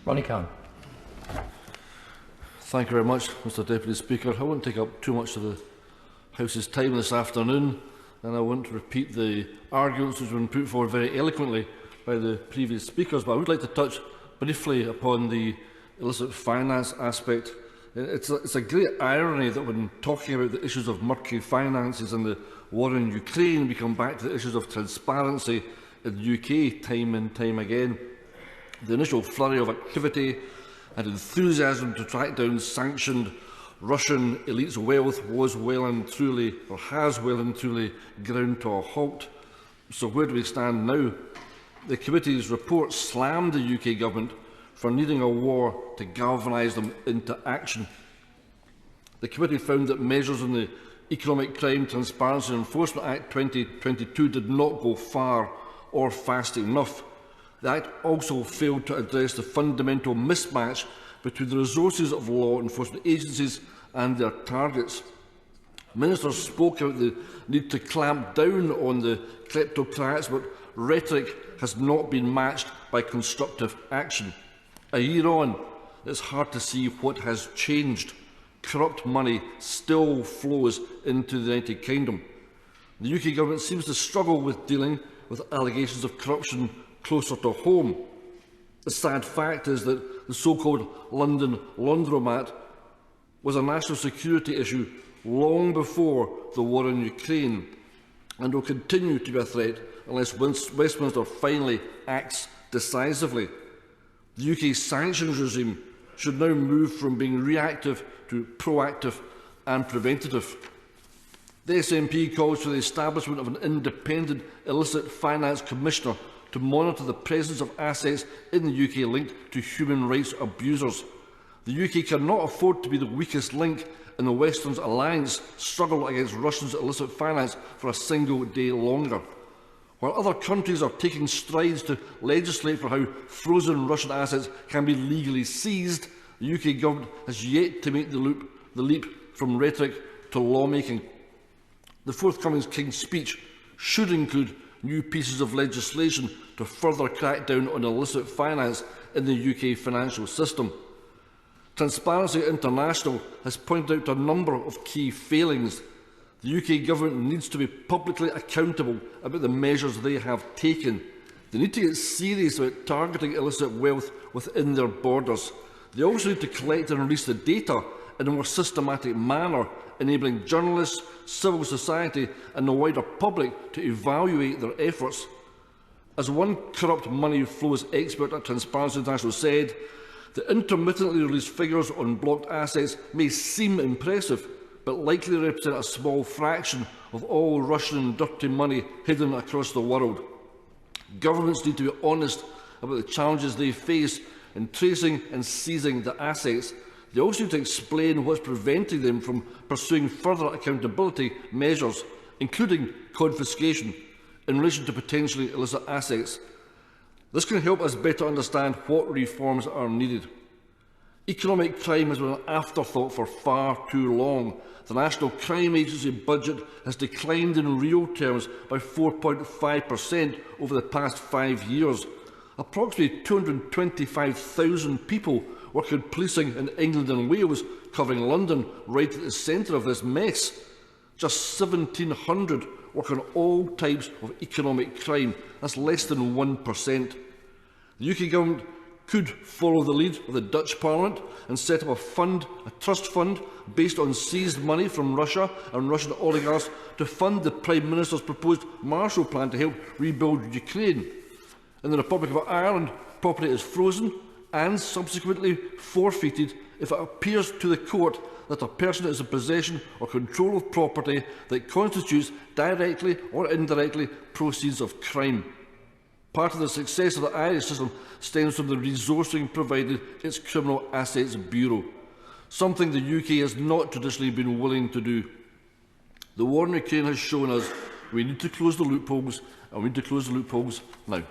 Ronnie Khan. Thank you very much, Mr Deputy Speaker. I won't take up too much of the House's time this afternoon, and I won't repeat the arguments which have been put forward very eloquently by the previous speakers, but I would like to touch briefly upon the illicit finance aspect. It's a great irony that when talking about the issues of murky finances and the war in Ukraine, we come back to the issues of transparency in the UK time and time again. The initial flurry of activity and enthusiasm to track down sanctioned Russian elites' wealth was well and truly, or has well and truly, ground to a halt. So where do we stand now? The committee's report slammed the UK government for needing a war to galvanise them into action. The committee found that measures in the Economic Crime Transparency and Enforcement Act 2022 did not go far or fast enough. The Act also failed to address the fundamental mismatch between the resources of law enforcement agencies and their targets. Ministers spoke about the need to clamp down on the kleptocrats, but rhetoric has not been matched by constructive action. A year on, it's hard to see what has changed. Corrupt money still flows into the United Kingdom. The UK government seems to struggle with dealing with allegations of corruption closer to home. The sad fact is that the so-called London laundromat was a national security issue long before the war in Ukraine and will continue to be a threat unless Westminster finally acts decisively. The UK sanctions regime should now move from being reactive to proactive and preventative. The SNP calls for the establishment of an independent illicit finance commissioner to monitor the presence of assets in the UK linked to human rights abusers. The UK cannot afford to be the weakest link in the Western Alliance struggle against Russia's illicit finance for a single day longer. While other countries are taking strides to legislate for how frozen Russian assets can be legally seized, the UK government has yet to make the leap from rhetoric to lawmaking. The forthcoming King's Speech should include new pieces of legislation to further crack down on illicit finance in the UK financial system. Transparency International has pointed out a number of key failings. The UK government needs to be publicly accountable about the measures they have taken. They need to get serious about targeting illicit wealth within their borders. They also need to collect and release the data in a more systematic manner, enabling journalists, civil society and the wider public to evaluate their efforts. As one corrupt money flows expert at Transparency International said, the intermittently released figures on blocked assets may seem impressive, but likely represent a small fraction of all Russian dirty money hidden across the world. Governments need to be honest about the challenges they face in tracing and seizing the assets. They also need to explain what is preventing them from pursuing further accountability measures, including confiscation, in relation to potentially illicit assets. This can help us better understand what reforms are needed. Economic crime has been an afterthought for far too long. The National Crime Agency budget has declined in real terms by 4.5% over the past 5 years. Approximately 225,000 people work in policing in England and Wales, covering London right at the centre of this mess. Just 1,700 work on all types of economic crime. That's less than 1%. The UK government could follow the lead of the Dutch Parliament and set up a trust fund based on seized money from Russia and Russian oligarchs to fund the Prime Minister's proposed Marshall Plan to help rebuild Ukraine. In the Republic of Ireland, property is frozen and subsequently forfeited if it appears to the court that a person is in possession or control of property that constitutes directly or indirectly proceeds of crime. Part of the success of the Irish system stems from the resourcing provided its Criminal Assets Bureau, something the UK has not traditionally been willing to do. The war in Ukraine has shown us we need to close the loopholes, and we need to close the loopholes now.